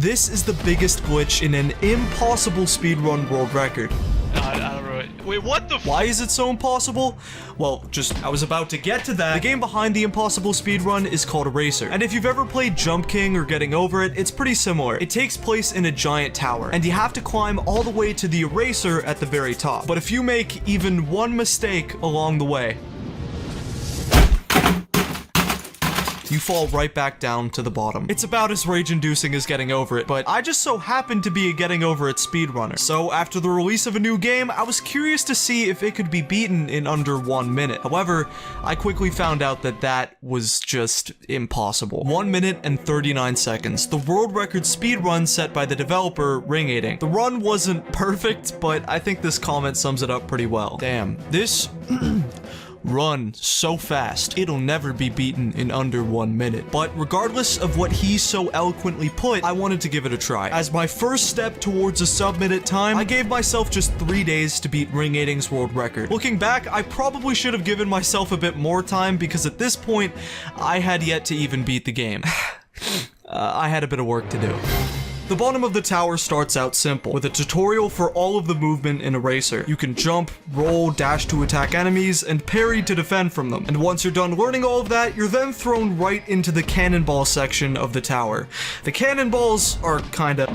This is the biggest glitch in an impossible speedrun world record. I don't know. Wait, what the f- Why is it so impossible? Well, I was about to get to that. The game behind the impossible speedrun is called Eraser. And if you've ever played Jump King or Getting Over It, it's pretty similar. It takes place in a giant tower, and you have to climb all the way to the eraser at the very top. But if you make even one mistake along the way, you fall right back down to the bottom. It's about as rage-inducing as Getting Over It, but I just so happened to be a Getting Over It speedrunner. So after the release of a new game, I was curious to see if it could be beaten in under 1 minute. However, I quickly found out that that was just impossible. 1 minute and 39 seconds, the world record speedrun set by the developer, Ring8ing. The run wasn't perfect, but I think this comment sums it up pretty well. Damn, this run so fast, it'll never be beaten in under 1 minute. But regardless of what he so eloquently put, I wanted to give it a try. As my first step towards a sub-minute time, I gave myself just 3 days to beat Ring8ing's world record. Looking back, I probably should have given myself a bit more time because at this point, I had yet to even beat the game. I had a bit of work to do. The bottom of the tower starts out simple, with a tutorial for all of the movement in Eraser. You can jump, roll, dash to attack enemies, and parry to defend from them. And once you're done learning all of that, you're then thrown right into the cannonball section of the tower. The cannonballs are kinda...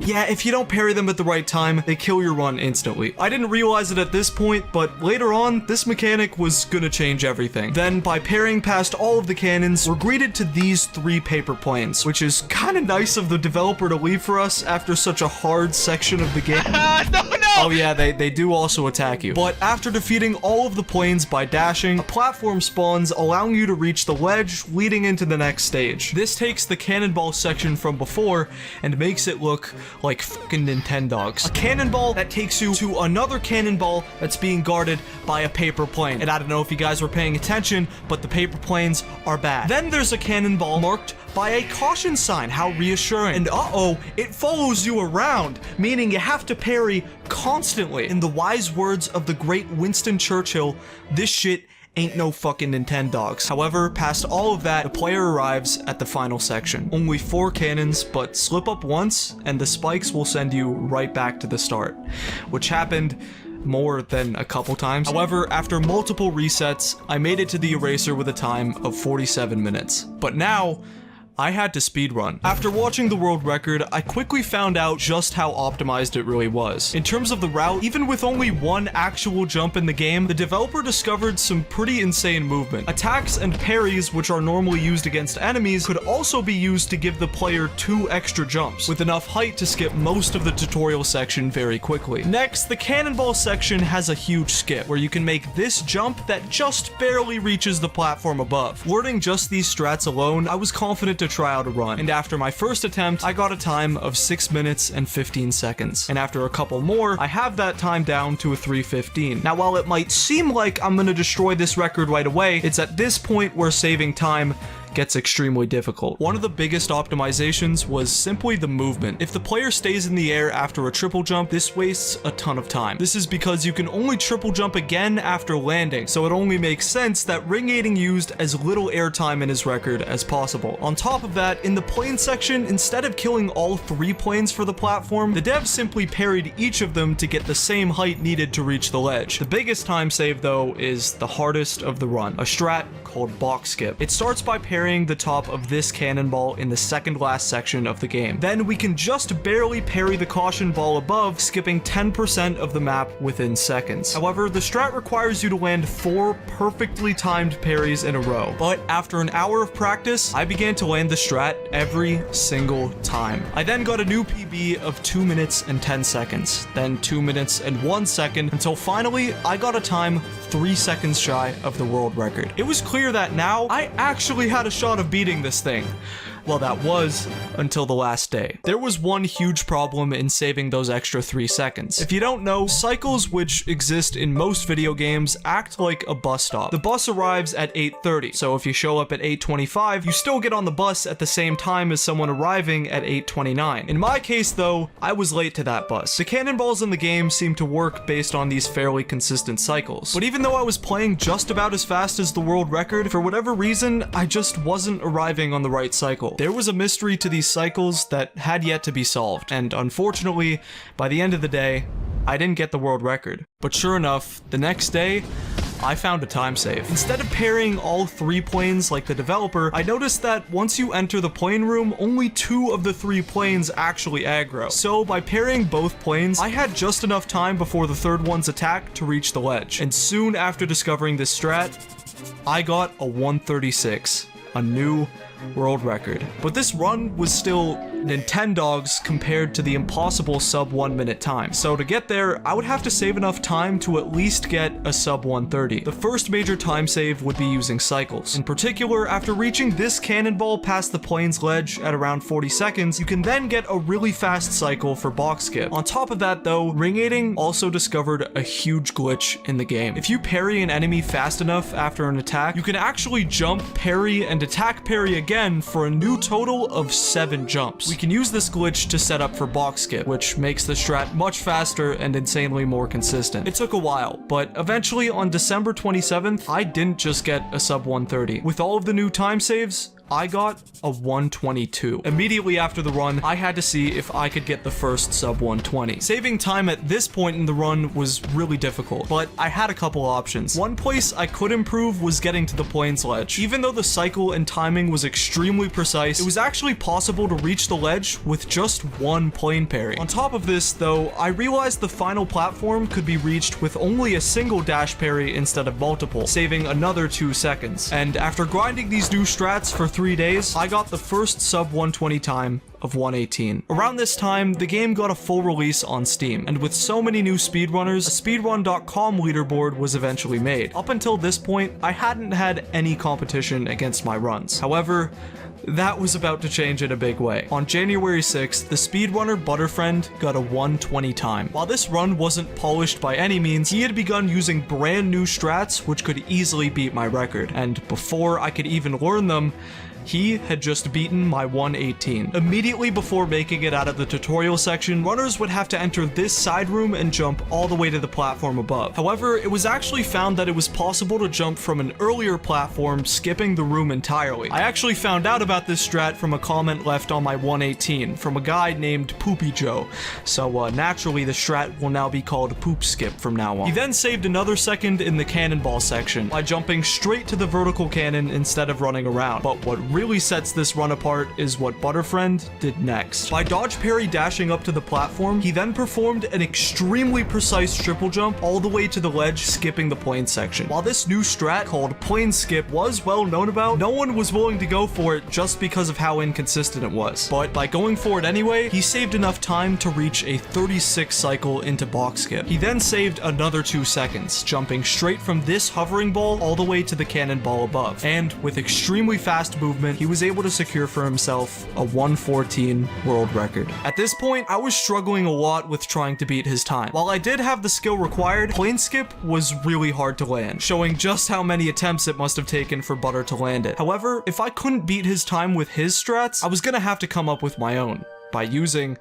yeah, if you don't parry them at the right time, they kill your run instantly. I didn't realize it at this point, but later on, this mechanic was gonna change everything. Then, by parrying past all of the cannons, we're greeted to these 3 paper planes, which is kinda nice of the developer to leave for us after such a hard section of the game. No! Oh yeah, they do also attack you. But after defeating all of the planes by dashing, a platform spawns, allowing you to reach the ledge leading into the next stage. This takes the cannonball section from before and makes it look like fucking Nintendogs. A cannonball that takes you to another cannonball that's being guarded by a paper plane. And I don't know if you guys were paying attention, but the paper planes are bad. Then there's a cannonball marked by a caution sign. How reassuring. And uh-oh, it follows you around, meaning you have to parry constantly. In the wise words of the great Winston Churchill, this shit ain't no fucking Nintendogs. However, past all of that, the player arrives at the final section. Only 4 cannons, but slip up once, and the spikes will send you right back to the start, which happened more than a couple times. However, after multiple resets, I made it to the eraser with a time of 47 minutes. But now, I had to speedrun. After watching the world record, I quickly found out just how optimized it really was. In terms of the route, even with only 1 actual jump in the game, the developer discovered some pretty insane movement. Attacks and parries, which are normally used against enemies, could also be used to give the player 2 extra jumps, with enough height to skip most of the tutorial section very quickly. Next, the cannonball section has a huge skip, where you can make this jump that just barely reaches the platform above. Learning just these strats alone, I was confident to try out a run, and after my first attempt, I got a time of 6 minutes and 15 seconds, and after a couple more, I have that time down to a 3:15. Now, while it might seem like I'm gonna destroy this record right away, it's at this point where saving time gets extremely difficult. One of the biggest optimizations was simply the movement. If the player stays in the air after a triple jump, this wastes a ton of time. This is because you can only triple jump again after landing, so it only makes sense that Ring8ing used as little airtime in his record as possible. On top of that, in the plane section, instead of killing all 3 planes for the platform, the devs simply parried each of them to get the same height needed to reach the ledge. The biggest time save, though, is the hardest of the run, a strat called box skip. It starts by parrying the top of this cannonball in the second last section of the game. Then we can just barely parry the caution ball above, skipping 10% of the map within seconds. However, the strat requires you to land 4 perfectly timed parries in a row. But after an hour of practice, I began to land the strat every single time. I then got a new PB of 2 minutes and 10 seconds, then 2 minutes and 1 second, until finally I got a time 3 seconds shy of the world record. It was clear that now I actually had a shot of beating this thing. Well, that was until the last day. There was one huge problem in saving those extra 3 seconds. If you don't know, cycles which exist in most video games act like a bus stop. The bus arrives at 8:30, so if you show up at 8:25, you still get on the bus at the same time as someone arriving at 8:29. In my case, though, I was late to that bus. The cannonballs in the game seem to work based on these fairly consistent cycles. But even though I was playing just about as fast as the world record, for whatever reason, I just wasn't arriving on the right cycle. cycle. There was a mystery to these cycles that had yet to be solved, and unfortunately, by the end of the day, I didn't get the world record. But sure enough, the next day, I found a time save. Instead of parrying all 3 planes like the developer, I noticed that once you enter the plane room, only 2 of the 3 planes actually aggro. So by parrying both planes, I had just enough time before the 3rd one's attack to reach the ledge. And soon after discovering this strat, I got a 136, a new world record. But this run was still Nintendogs compared to the impossible sub 1 minute time. So to get there, I would have to save enough time to at least get a sub 130. The first major time save would be using cycles. In particular, after reaching this cannonball past the plane's ledge at around 40 seconds, you can then get a really fast cycle for box skip. On top of that though, ring 8ing also discovered a huge glitch in the game. If you parry an enemy fast enough after an attack, you can actually jump, parry, and attack parry again for a new total of 7 jumps. We can use this glitch to set up for box skip, which makes the strat much faster and insanely more consistent. It took a while, but eventually on December 27th, I didn't just get a sub 130. With all of the new time saves, I got a 122. Immediately after the run, I had to see if I could get the first sub 120. Saving time at this point in the run was really difficult, but I had a couple options. One place I could improve was getting to the plane's ledge. Even though the cycle and timing was extremely precise, it was actually possible to reach the ledge with just 1 plane parry. On top of this, though, I realized the final platform could be reached with only a single dash parry instead of multiple, saving another 2 seconds. And after grinding these new strats for 3 days, I got the first sub 120 time of 118. Around this time, the game got a full release on Steam, and with so many new speedrunners, a speedrun.com leaderboard was eventually made. Up until this point, I hadn't had any competition against my runs. However, that was about to change in a big way. On January 6th, the speedrunner Butterfriend got a 120 time. While this run wasn't polished by any means, he had begun using brand new strats which could easily beat my record, and before I could even learn them, he had just beaten my 118. Immediately before making it out of the tutorial section, runners would have to enter this side room and jump all the way to the platform above. However, it was actually found that it was possible to jump from an earlier platform, skipping the room entirely. I actually found out about this strat from a comment left on my 118 from a guy named Poopy Joe. So naturally, the strat will now be called Poop Skip from now on. He then saved another second in the cannonball section by jumping straight to the vertical cannon instead of running around. But what really sets this run apart is what Butterfriend did next. By dodge parry dashing up to the platform, he then performed an extremely precise triple jump all the way to the ledge, skipping the plane section. While this new strat called plane skip was well known about, no one was willing to go for it just because of how inconsistent it was. But by going for it anyway, he saved enough time to reach a 36 cycle into box skip. He then saved another 2 seconds, jumping straight from this hovering ball all the way to the cannonball above. And with extremely fast movement, he was able to secure for himself a 114 world record. At this point, I was struggling a lot with trying to beat his time. While I did have the skill required, plane skip was really hard to land, showing just how many attempts it must have taken for Butter to land it. However, if I couldn't beat his time with his strats, I was gonna have to come up with my own by using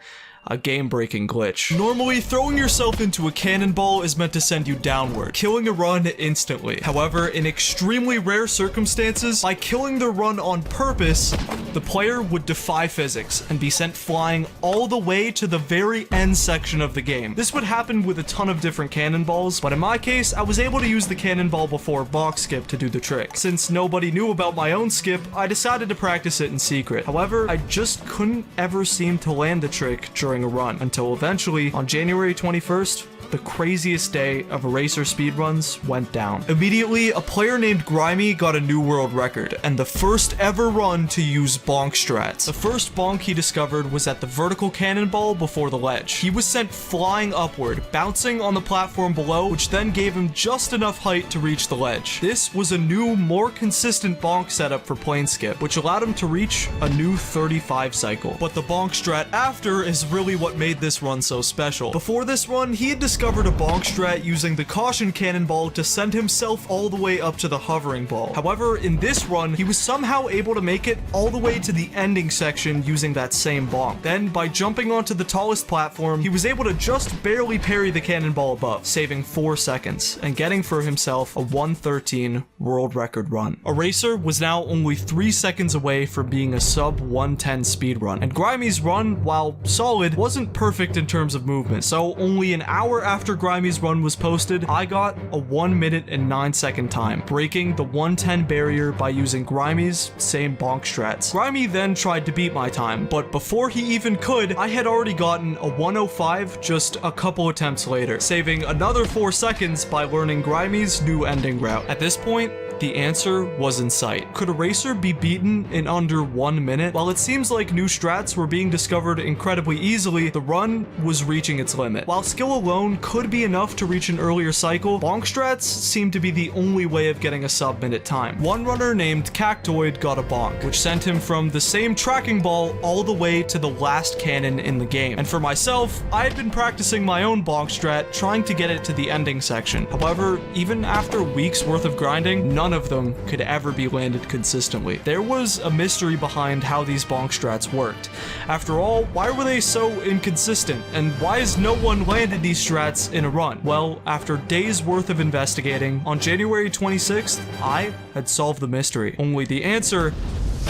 a game-breaking glitch. Normally, throwing yourself into a cannonball is meant to send you downward, killing a run instantly. However, in extremely rare circumstances, by killing the run on purpose, the player would defy physics and be sent flying all the way to the very end section of the game. This would happen with a ton of different cannonballs, but in my case, I was able to use the cannonball before box skip to do the trick. Since nobody knew about my own skip, I decided to practice it in secret. However, I just couldn't ever seem to land the trick during a run, until eventually, on January 21st, the craziest day of eraser speedruns went down. Immediately, a player named Grimy got a new world record, and the first ever run to use bonk strats. The first bonk he discovered was at the vertical cannonball before the ledge. He was sent flying upward, bouncing on the platform below, which then gave him just enough height to reach the ledge. This was a new, more consistent bonk setup for plane skip, which allowed him to reach a new 35 cycle. But the bonk strat after is really really what made this run so special. Before this run, he had discovered a bonk strat using the caution cannonball to send himself all the way up to the hovering ball. However, in this run, he was somehow able to make it all the way to the ending section using that same bonk. Then, by jumping onto the tallest platform, he was able to just barely parry the cannonball above, saving 4 seconds, and getting for himself a 1:13 world record run. Eraser was now only 3 seconds away from being a sub 1:10 speed run, and Grimey's run, while solid, wasn't perfect in terms of movement, so only an hour after Grimey's run was posted, I got a 1 minute and 9 second time, breaking the 1:10 barrier by using Grimey's same bonk strats. Grimey then tried to beat my time, but before he even could, I had already gotten a 1:05 just a couple attempts later, saving another 4 seconds by learning Grimey's new ending route. At this point, the answer was in sight. Could Eraser be beaten in under 1 minute? While it seems like new strats were being discovered incredibly easily, the run was reaching its limit. While skill alone could be enough to reach an earlier cycle, bonk strats seemed to be the only way of getting a sub-minute time. One runner named Cactoid got a bonk, which sent him from the same tracking ball all the way to the last cannon in the game. And for myself, I had been practicing my own bonk strat, trying to get it to the ending section. However, even after weeks worth of grinding, none of them could ever be landed consistently. There was a mystery behind how these bonk strats worked. After all, why were they so inconsistent? And why has no one landed these strats in a run? Well, after days worth of investigating, on January 26th, I had solved the mystery. Only the answer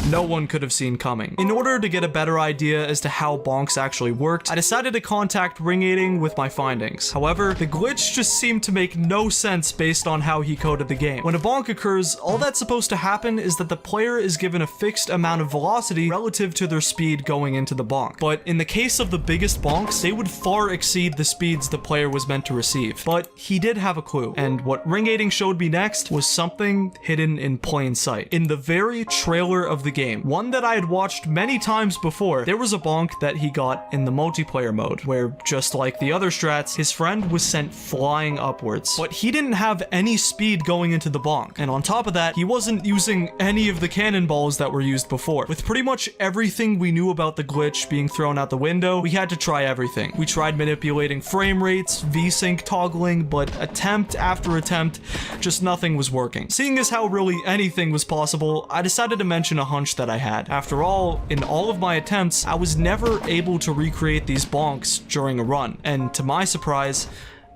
no one could have seen coming. In order to get a better idea as to how bonks actually worked, I decided to contact Ring8ing with my findings. However, the glitch just seemed to make no sense based on how he coded the game. When a bonk occurs, all that's supposed to happen is that the player is given a fixed amount of velocity relative to their speed going into the bonk. But in the case of the biggest bonks, they would far exceed the speeds the player was meant to receive. But he did have a clue, and what Ring8ing showed me next was something hidden in plain sight. In the very trailer of the game, one that I had watched many times before, there was a bonk that he got in the multiplayer mode, where just like the other strats, his friend was sent flying upwards. But he didn't have any speed going into the bonk, and on top of that, he wasn't using any of the cannonballs that were used before. With pretty much everything we knew about the glitch being thrown out the window, we had to try everything. We tried manipulating frame rates, V-sync toggling, but attempt after attempt, just nothing was working. Seeing as how really anything was possible, I decided to mention a hunch that I had. After all, in all of my attempts, I was never able to recreate these bonks during a run, and to my surprise,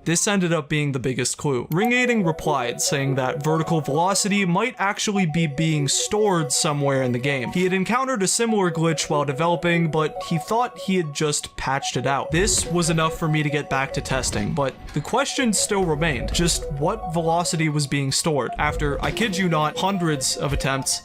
this ended up being the biggest clue. Ring8ing replied, saying that vertical velocity might actually be being stored somewhere in the game. He had encountered a similar glitch while developing, but he thought he had just patched it out. This was enough for me to get back to testing, but the question still remained. Just what velocity was being stored? After, I kid you not, hundreds of attempts,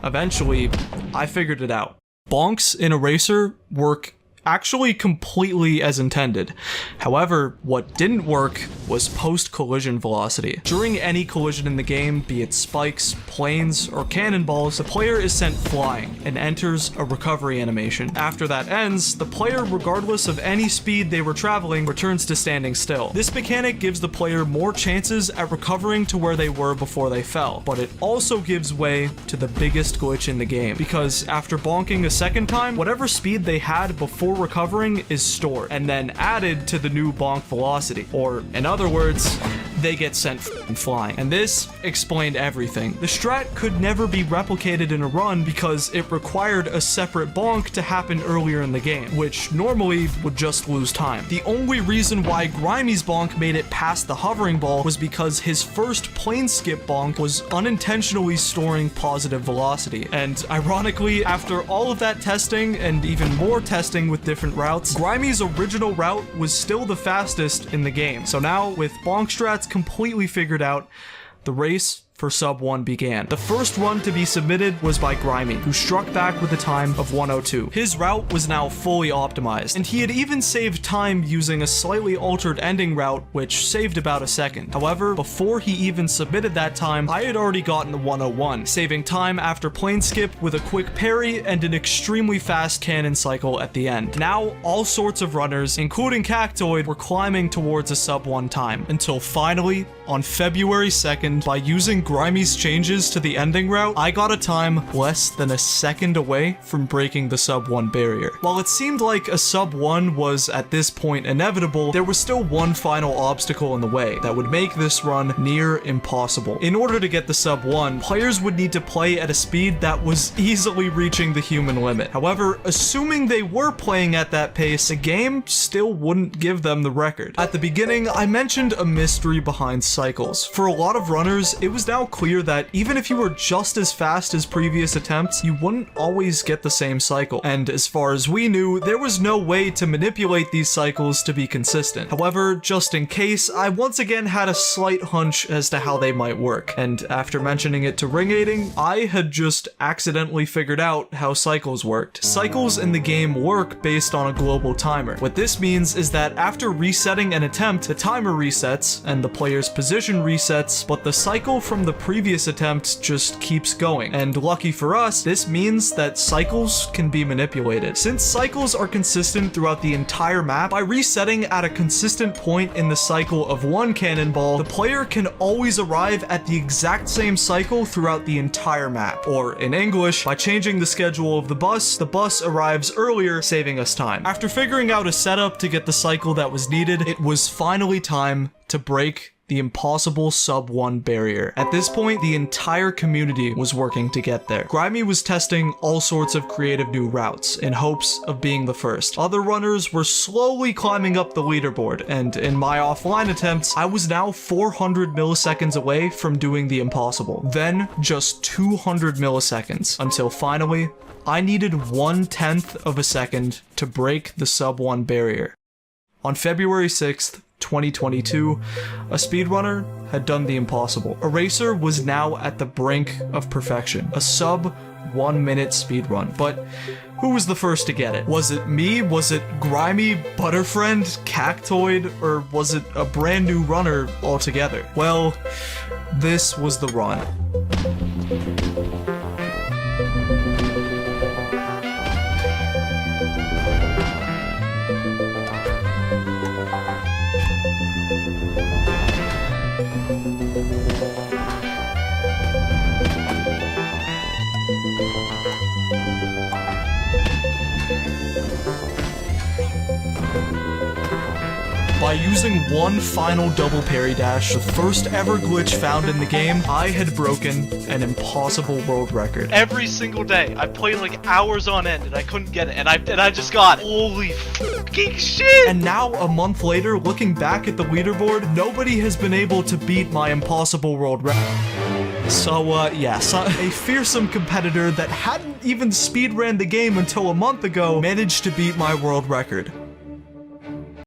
eventually, I figured it out. Bonks in Eraser work actually completely as intended. However, what didn't work was post-collision velocity. During any collision in the game, be it spikes, planes, or cannonballs, the player is sent flying and enters a recovery animation. After that ends, the player, regardless of any speed they were traveling, returns to standing still. This mechanic gives the player more chances at recovering to where they were before they fell, but it also gives way to the biggest glitch in the game, because after bonking a second time, whatever speed they had before recovering is stored and then added to the new bonk velocity, or in other words, they get sent flying. And this explained everything. The strat could never be replicated in a run because it required a separate bonk to happen earlier in the game, which normally would just lose time. The only reason why Grimey's bonk made it past the hovering ball was because his first plane skip bonk was unintentionally storing positive velocity. And ironically, after all of that testing and even more testing with different routes, Grimey's original route was still the fastest in the game. So now, with bonk strats completely figured out, the race for sub 1 began. The first run to be submitted was by Grimey, who struck back with a time of 1:02. His route was now fully optimized, and he had even saved time using a slightly altered ending route, which saved about a second. However, before he even submitted that time, I had already gotten the 1:01, saving time after plane skip with a quick parry and an extremely fast cannon cycle at the end. Now, all sorts of runners, including Cactoid, were climbing towards a sub 1 time, until finally, on February 2nd, by using Grimey's changes to the ending route, I got a time less than a second away from breaking the sub 1 barrier. While it seemed like a sub 1 was at this point inevitable, there was still one final obstacle in the way that would make this run near impossible. In order to get the sub 1, players would need to play at a speed that was easily reaching the human limit. However, assuming they were playing at that pace, the game still wouldn't give them the record. At the beginning, I mentioned a mystery behind cycles. For a lot of runners, it was now clear that even if you were just as fast as previous attempts, you wouldn't always get the same cycle. And as far as we knew, there was no way to manipulate these cycles to be consistent. However, just in case, I once again had a slight hunch as to how they might work. And after mentioning it to Ring8ing, I had just accidentally figured out how cycles worked. Cycles in the game work based on a global timer. What this means is that after resetting an attempt, the timer resets and the player's position resets, but the cycle from the previous attempt just keeps going. And lucky for us, this means that cycles can be manipulated. Since cycles are consistent throughout the entire map, by resetting at a consistent point in the cycle of one cannonball, the player can always arrive at the exact same cycle throughout the entire map. Or in English, by changing the schedule of the bus arrives earlier, saving us time. After figuring out a setup to get the cycle that was needed, it was finally time to break the impossible sub 1 barrier. At this point, the entire community was working to get there. Grimey was testing all sorts of creative new routes in hopes of being the first. Other runners were slowly climbing up the leaderboard, and in my offline attempts, I was now 400 milliseconds away from doing the impossible. Then just 200 milliseconds, until finally, I needed 1/10 of a second to break the sub 1 barrier. On February 6th, 2022, a speedrunner had done the impossible. A racer was now at the brink of perfection, a sub 1 minute speedrun. But who was the first to get it? Was it me? Was it Grimey, Butterfriend, Cactoid, or was it a brand new runner altogether? Well, this was the run. By using one final double parry dash, the first ever glitch found in the game, I had broken an impossible world record. Every single day, I played like hours on end and I couldn't get it, and I just got holy fucking shit! And now, a month later, looking back at the leaderboard, nobody has been able to beat my impossible world record. So, yes, a fearsome competitor that hadn't even speedran the game until a month ago managed to beat my world record.